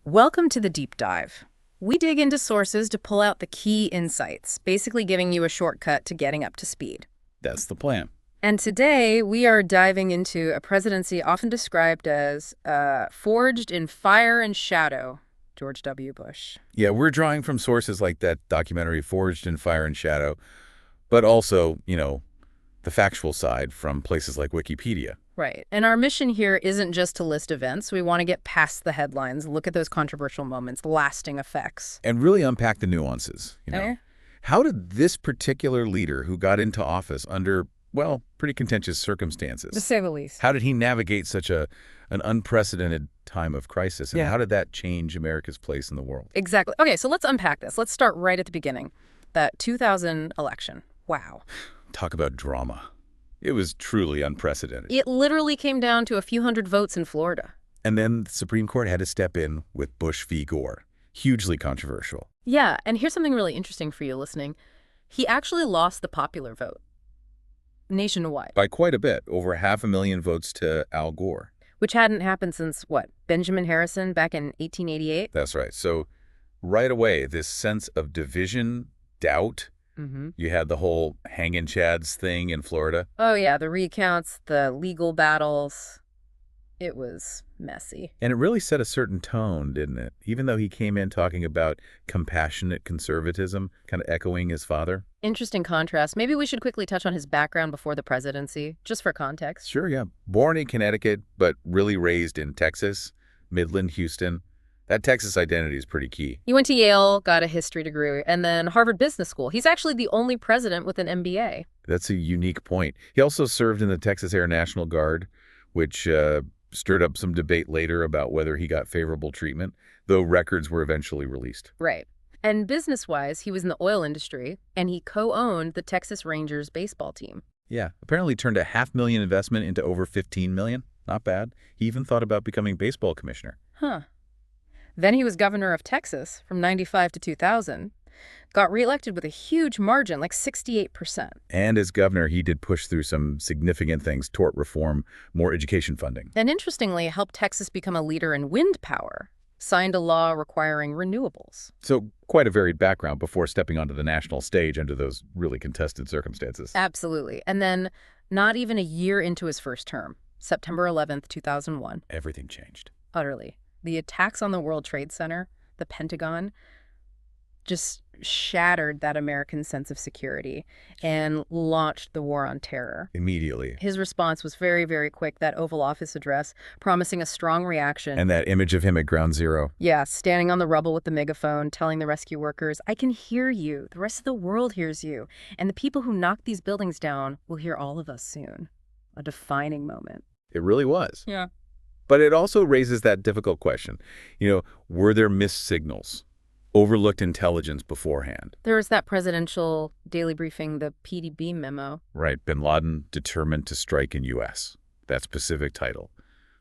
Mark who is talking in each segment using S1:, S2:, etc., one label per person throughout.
S1: Welcome to the deep dive. We dig into sources to pull out the key insights, basically giving you a shortcut to getting up to speed.
S2: That's the plan.
S1: And today we are diving into a presidency often described as forged in fire and shadow, George W. Bush.
S2: Yeah, we're drawing from sources like that documentary Forged in Fire and Shadow, but also, the factual side from places like Wikipedia.
S1: Right. And our mission here isn't just to list events. We want to get past the headlines, look at those controversial moments, lasting effects.
S2: And really unpack the nuances,
S1: Eh?
S2: How did this particular leader who got into office under, well, pretty contentious circumstances,
S1: To say the least.
S2: how did he navigate such an unprecedented time of crisis? And how did that change America's place in the world?
S1: Exactly. Okay, so let's unpack this. Let's start right at the beginning. That 2000 election. Wow.
S2: Talk about drama. It was truly unprecedented.
S1: It literally came down to a few hundred votes in Florida.
S2: And then the Supreme Court had to step in with Bush v. Gore. Hugely controversial.
S1: Yeah, and here's something really interesting for you listening. He actually lost the popular vote nationwide,
S2: By quite a bit, over 500,000 votes to Al Gore.
S1: which hadn't happened since, what, Benjamin Harrison back in 1888?
S2: That's right. So right away, this sense of division, doubt, you had the whole hanging chads thing in Florida.
S1: Oh, yeah, the recounts, the legal battles. It was messy.
S2: And it really set a certain tone, didn't it? Even though he came in talking about compassionate conservatism, kind of echoing his father.
S1: Interesting contrast. Maybe we should quickly touch on his background before the presidency, just for context.
S2: Sure, yeah. Born in Connecticut, but really raised in Texas, Midland, Houston. That Texas identity is pretty key.
S1: He went to Yale, got a history degree, and then Harvard Business School. He's actually the only president with an MBA.
S2: That's a unique point. He also served in the Texas Air National Guard, which stirred up some debate later about whether he got favorable treatment, though records were eventually released.
S1: Right. And business-wise, he was in the oil industry, and he co-owned the Texas Rangers baseball team.
S2: Yeah, apparently turned a $500,000 investment into over $15 million. Not bad. He even thought about becoming baseball commissioner.
S1: Huh. Then he was governor of Texas from 95 to 2000, got reelected with a huge margin, like 68%.
S2: And as governor, he did push through some significant things: tort reform, more education funding.
S1: And interestingly, helped Texas become a leader in wind power, signed a law requiring renewables.
S2: So quite a varied background before stepping onto the national stage under those really contested circumstances.
S1: Absolutely. And then not even a year into his first term, September 11th, 2001.
S2: Everything changed.
S1: Utterly. The attacks on the World Trade Center, the Pentagon, just shattered that American sense of security and launched the war on terror.
S2: Immediately.
S1: His response was very, very quick, that Oval Office address, promising a strong reaction.
S2: And that image of him at Ground Zero.
S1: Yeah, standing on the rubble with the megaphone, telling the rescue workers, I can hear you. The rest of the world hears you. And the people who knocked these buildings down will hear all of us soon. A defining moment.
S2: It really was.
S1: Yeah.
S2: But it also raises that difficult question. Were there missed signals? Overlooked intelligence beforehand?
S1: There was that presidential daily briefing, the PDB memo.
S2: Right. Bin Laden determined to strike in U.S. That specific title.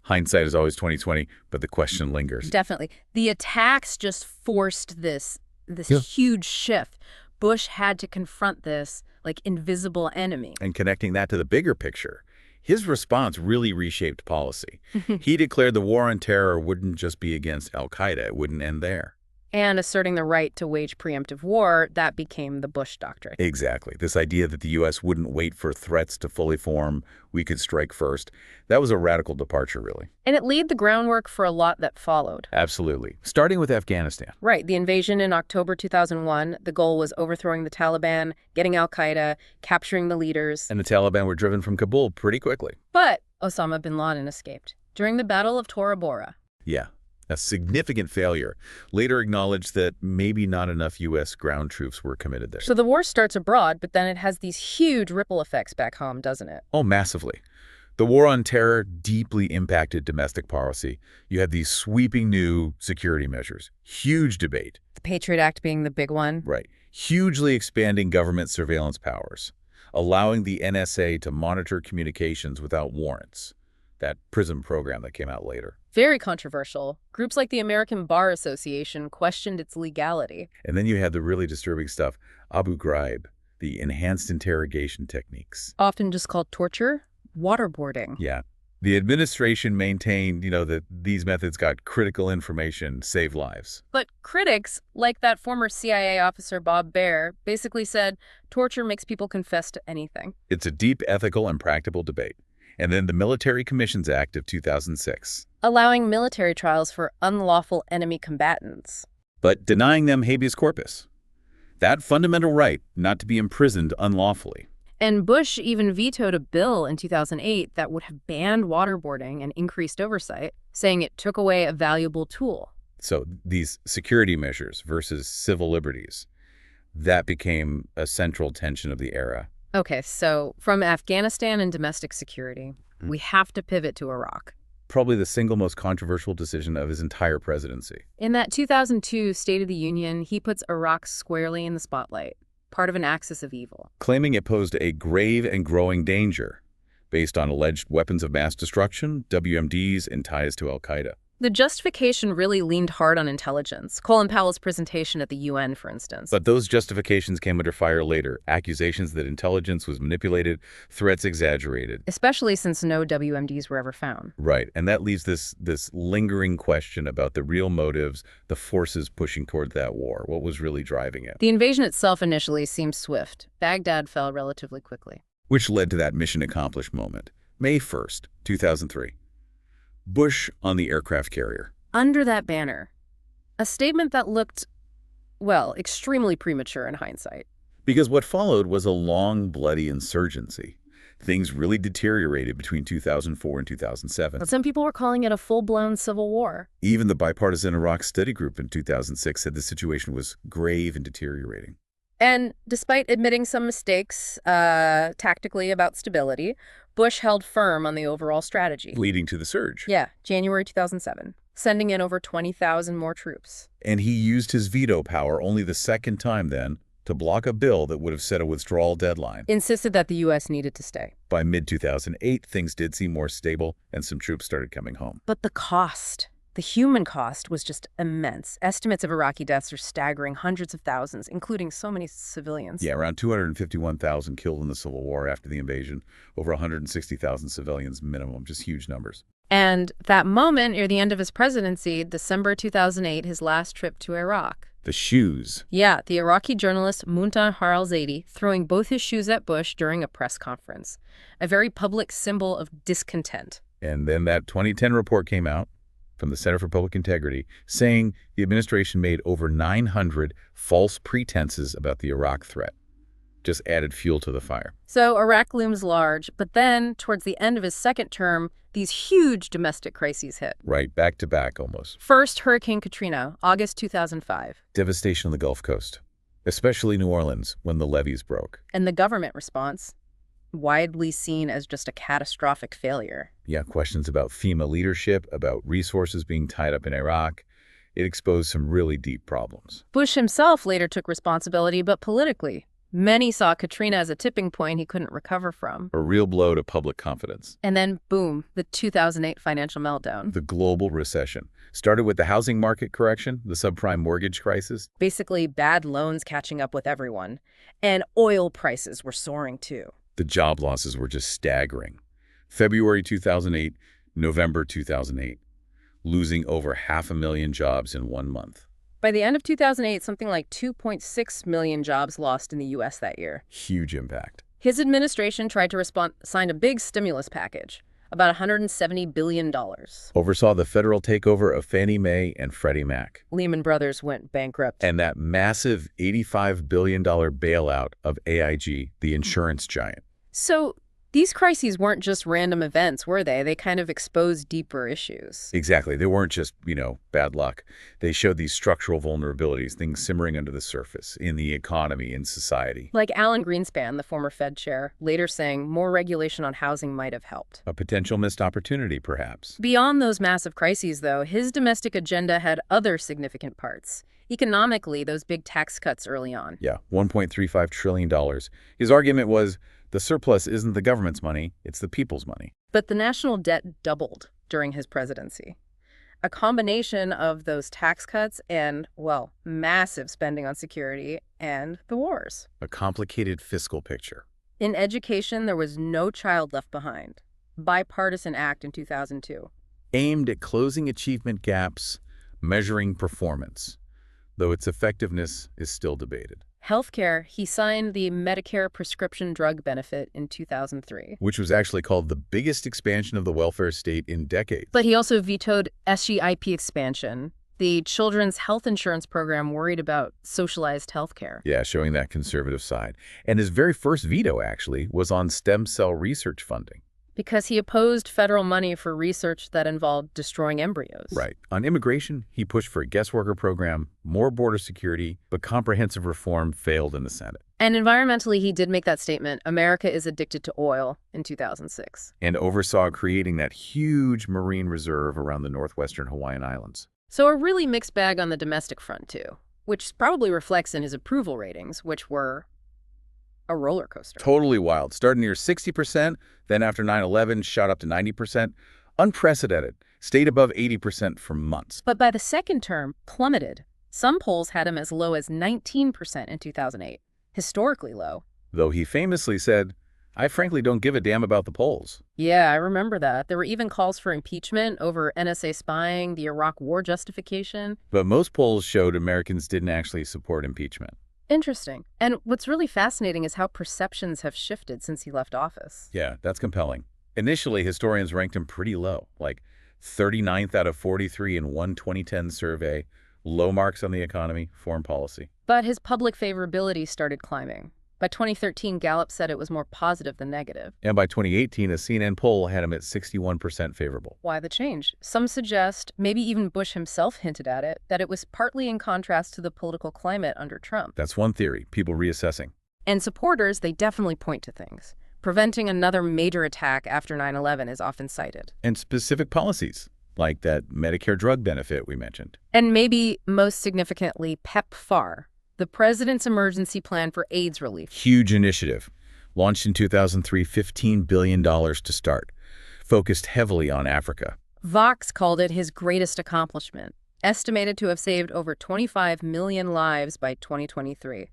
S2: Hindsight is always 20/20, but the question lingers.
S1: Definitely. The attacks just forced this
S2: Yeah.
S1: huge shift. Bush had to confront this, like, invisible enemy.
S2: And connecting that to the bigger picture, his response really reshaped policy. He declared the war on terror wouldn't just be against Al-Qaeda. It wouldn't end there.
S1: And asserting the right to wage preemptive war, that became the Bush Doctrine.
S2: Exactly. This idea that the U.S. wouldn't wait for threats to fully form, we could strike first. That was a radical departure, really.
S1: And it laid the groundwork for a lot that followed.
S2: Absolutely. Starting with Afghanistan.
S1: Right. The invasion in October 2001, the goal was overthrowing the Taliban, getting Al-Qaeda, capturing the leaders.
S2: And the Taliban were driven from Kabul pretty quickly.
S1: But Osama bin Laden escaped during the Battle of Tora Bora.
S2: Yeah. A significant failure. Later acknowledged that maybe not enough U.S. ground troops were committed there.
S1: So the war starts abroad, but then it has these huge ripple effects back home, doesn't it?
S2: Oh, massively. The war on terror deeply impacted domestic policy. You had these sweeping new security measures. Huge debate.
S1: The Patriot Act being the big one.
S2: Right. Hugely expanding government surveillance powers, allowing the NSA to monitor communications without warrants. That PRISM program that came out later.
S1: Very controversial. Groups like the American Bar Association questioned its legality.
S2: And then you had the really disturbing stuff, Abu Ghraib, the enhanced interrogation techniques.
S1: Often just called torture, waterboarding.
S2: Yeah. The administration maintained, that these methods got critical information, saved lives.
S1: But critics, like that former CIA officer Bob Baer, basically said torture makes people confess to anything.
S2: It's a deep ethical and practical debate. And then the Military Commissions Act of 2006.
S1: Allowing military trials for unlawful enemy combatants.
S2: But denying them habeas corpus. That fundamental right not to be imprisoned unlawfully.
S1: And Bush even vetoed a bill in 2008 that would have banned waterboarding and increased oversight, saying it took away a valuable tool.
S2: So these security measures versus civil liberties, that became a central tension of the era.
S1: Okay, so from Afghanistan and domestic security, we have to pivot to Iraq.
S2: Probably the single most controversial decision of his entire presidency.
S1: In that 2002 State of the Union, he puts Iraq squarely in the spotlight, part of an axis of evil.
S2: Claiming it posed a grave and growing danger based on alleged weapons of mass destruction, WMDs, and ties to Al-Qaeda.
S1: The justification really leaned hard on intelligence. Colin Powell's presentation at the UN, for instance.
S2: But those justifications came under fire later. Accusations that intelligence was manipulated, threats exaggerated.
S1: Especially since no WMDs were ever found.
S2: Right, and that leaves this lingering question about the real motives, the forces pushing toward that war. What was really driving it?
S1: The invasion itself initially seemed swift. Baghdad fell relatively quickly.
S2: Which led to that mission accomplished moment. May 1st, 2003. Bush on the aircraft carrier.
S1: Under that banner, a statement that looked, well, extremely premature in hindsight.
S2: Because what followed was a long, bloody insurgency. Things really deteriorated between 2004 and 2007.
S1: But some people were calling it a full-blown civil war.
S2: Even the bipartisan Iraq study group in 2006 said the situation was grave and deteriorating.
S1: And despite admitting some mistakes tactically about stability, Bush held firm on the overall strategy.
S2: Leading to the surge.
S1: Yeah, January 2007, sending in over 20,000 more troops.
S2: And he used his veto power only the second time then to block a bill that would have set a withdrawal deadline.
S1: Insisted that the U.S. needed to stay.
S2: By mid-2008, things did seem more stable, and some troops started coming home.
S1: But the cost, the human cost, was just immense. Estimates of Iraqi deaths are staggering, hundreds of thousands, including so many civilians.
S2: Yeah, around 251,000 killed in the Civil War after the invasion, over 160,000 civilians minimum, just huge numbers.
S1: And that moment near the end of his presidency, December 2008, his last trip to Iraq.
S2: The shoes.
S1: Yeah, the Iraqi journalist Munta Haralzadi throwing both his shoes at Bush during a press conference. A very public symbol of discontent.
S2: And then that 2010 report came out from the Center for Public Integrity saying the administration made over 900 false pretenses about the Iraq threat. Just added fuel to the fire.
S1: So Iraq looms large, but then, towards the end of his second term, these huge domestic crises hit.
S2: Right, back to back almost.
S1: First, Hurricane Katrina, August 2005.
S2: Devastation on the Gulf Coast, especially New Orleans when the levees broke.
S1: And the government response, widely seen as just a catastrophic failure.
S2: Yeah, questions about FEMA leadership, about resources being tied up in Iraq. It exposed some really deep problems.
S1: Bush himself later took responsibility, but politically. Many saw Katrina as a tipping point he couldn't recover from.
S2: A real blow to public confidence.
S1: And then, boom, the 2008 financial meltdown.
S2: The global recession. Started with the housing market correction, the subprime mortgage crisis.
S1: Basically, bad loans catching up with everyone. And oil prices were soaring, too.
S2: The job losses were just staggering. February 2008, November 2008. Losing over 500,000 jobs in 1 month.
S1: By the end of 2008, something like 2.6 million jobs lost in the U.S. that year.
S2: Huge impact.
S1: His administration tried to respond, signed a big stimulus package, about $170 billion.
S2: Oversaw the federal takeover of Fannie Mae and Freddie Mac.
S1: Lehman Brothers went bankrupt.
S2: And that massive $85 billion bailout of AIG, the insurance giant.
S1: So these crises weren't just random events, were they? They kind of exposed deeper issues.
S2: Exactly. They weren't just, bad luck. They showed these structural vulnerabilities, things simmering under the surface in the economy, in society.
S1: Like Alan Greenspan, the former Fed chair, later saying more regulation on housing might have helped.
S2: A potential missed opportunity, perhaps.
S1: Beyond those massive crises, though, his domestic agenda had other significant parts. Economically, those big tax cuts early on.
S2: Yeah, $1.35 trillion. His argument was, the surplus isn't the government's money, it's the people's money.
S1: But the national debt doubled during his presidency. A combination of those tax cuts and, well, massive spending on security and the wars.
S2: A complicated fiscal picture.
S1: In education, there was no child left behind. bipartisan act in 2002.
S2: Aimed at closing achievement gaps, measuring performance, though its effectiveness is still debated.
S1: Healthcare, he signed the Medicare prescription drug benefit in 2003.
S2: Which was actually called the biggest expansion of the welfare state in decades.
S1: But he also vetoed SGIP expansion, the children's health insurance program worried about socialized healthcare.
S2: Yeah, showing that conservative side. And his very first veto, actually, was on stem cell research funding.
S1: Because he opposed federal money for research that involved destroying embryos.
S2: Right. On immigration, he pushed for a guest worker program, more border security, but comprehensive reform failed in the Senate.
S1: And environmentally, he did make that statement, America is addicted to oil, in 2006.
S2: And oversaw creating that huge marine reserve around the northwestern Hawaiian Islands.
S1: So a really mixed bag on the domestic front, too, which probably reflects in his approval ratings, which were a roller coaster.
S2: Totally wild. Started near 60%, then after 9/11 shot up to 90%. Unprecedented. Stayed above 80% for months.
S1: But by the second term, plummeted. Some polls had him as low as 19% in 2008. Historically low.
S2: Though he famously said, I frankly don't give a damn about the polls.
S1: Yeah, I remember that. There were even calls for impeachment over NSA spying, the Iraq war justification.
S2: But most polls showed Americans didn't actually support impeachment.
S1: Interesting. And what's really fascinating is how perceptions have shifted since he left office.
S2: Yeah, that's compelling. Initially, historians ranked him pretty low, like 39th out of 43 in one 2010 survey, low marks on the economy, foreign policy.
S1: But his public favorability started climbing. By 2013, Gallup said it was more positive than negative.
S2: And by 2018, a CNN poll had him at 61% favorable.
S1: Why the change? Some suggest, maybe even Bush himself hinted at it, that it was partly in contrast to the political climate under Trump.
S2: That's one theory, people reassessing.
S1: And supporters, they definitely point to things. Preventing another major attack after 9/11 is often cited.
S2: And specific policies, like that Medicare drug benefit we mentioned.
S1: And maybe most significantly, PEPFAR, the President's Emergency Plan for AIDS Relief.
S2: Huge initiative. Launched in 2003, $15 billion to start. Focused heavily on Africa.
S1: Vox called it his greatest accomplishment, estimated to have saved over 25 million lives by 2023.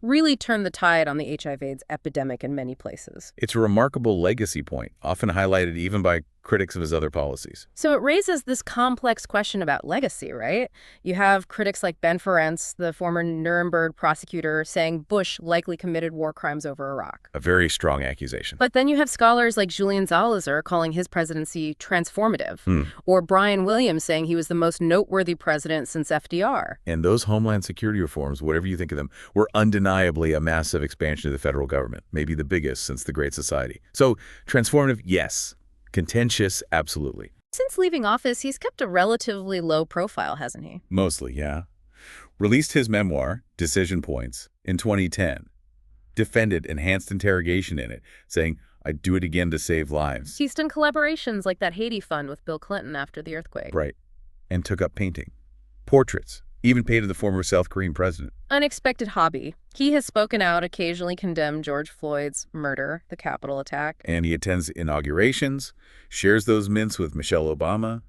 S1: Really turned the tide on the HIV/AIDS epidemic in many places.
S2: It's a remarkable legacy point, often highlighted even by critics of his other policies.
S1: So it raises this complex question about legacy, right? You have critics like Ben Ferencz, the former Nuremberg prosecutor, saying Bush likely committed war crimes over Iraq.
S2: A very strong accusation.
S1: But then you have scholars like Julian Zalazar calling his presidency transformative, or Brian Williams saying he was the most noteworthy president since FDR.
S2: And those Homeland Security reforms, whatever you think of them, were undeniably a massive expansion of the federal government, maybe the biggest since the Great Society. So transformative, yes. Contentious, absolutely.
S1: Since leaving office, he's kept a relatively low profile, hasn't he?
S2: Mostly, yeah. Released his memoir, Decision Points, in 2010. Defended enhanced interrogation in it, saying, I'd do it again to save lives.
S1: He's done collaborations like that Haiti fund with Bill Clinton after the earthquake.
S2: Right. And took up painting. Portraits. Even painted the former South Korean president.
S1: Unexpected hobby. He has spoken out, occasionally condemned George Floyd's murder, the Capitol attack.
S2: And he attends inaugurations, shares those mints with Michelle Obama.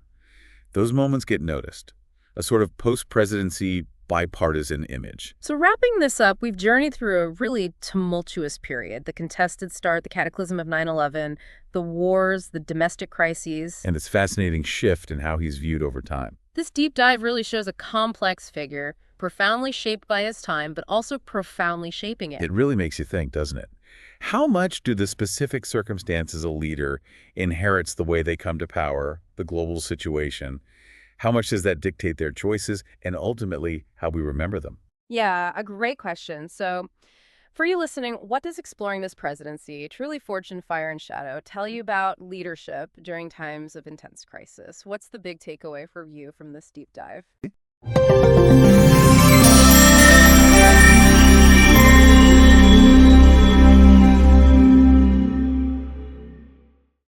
S2: Those moments get noticed. A sort of post-presidency bipartisan image.
S1: So wrapping this up, we've journeyed through a really tumultuous period. The contested start, the cataclysm of 9/11, the wars, the domestic crises.
S2: And its fascinating shift in how he's viewed over time.
S1: This deep dive really shows a complex figure, profoundly shaped by his time, but also profoundly shaping it.
S2: It really makes you think, doesn't it? How much do the specific circumstances a leader inherits the way they come to power, the global situation? How much does that dictate their choices and ultimately how we remember them?
S1: Yeah, a great question. So for you listening, what does exploring this presidency, truly fortune, fire, and shadow, tell you about leadership during times of intense crisis? What's the big takeaway for you from this deep dive?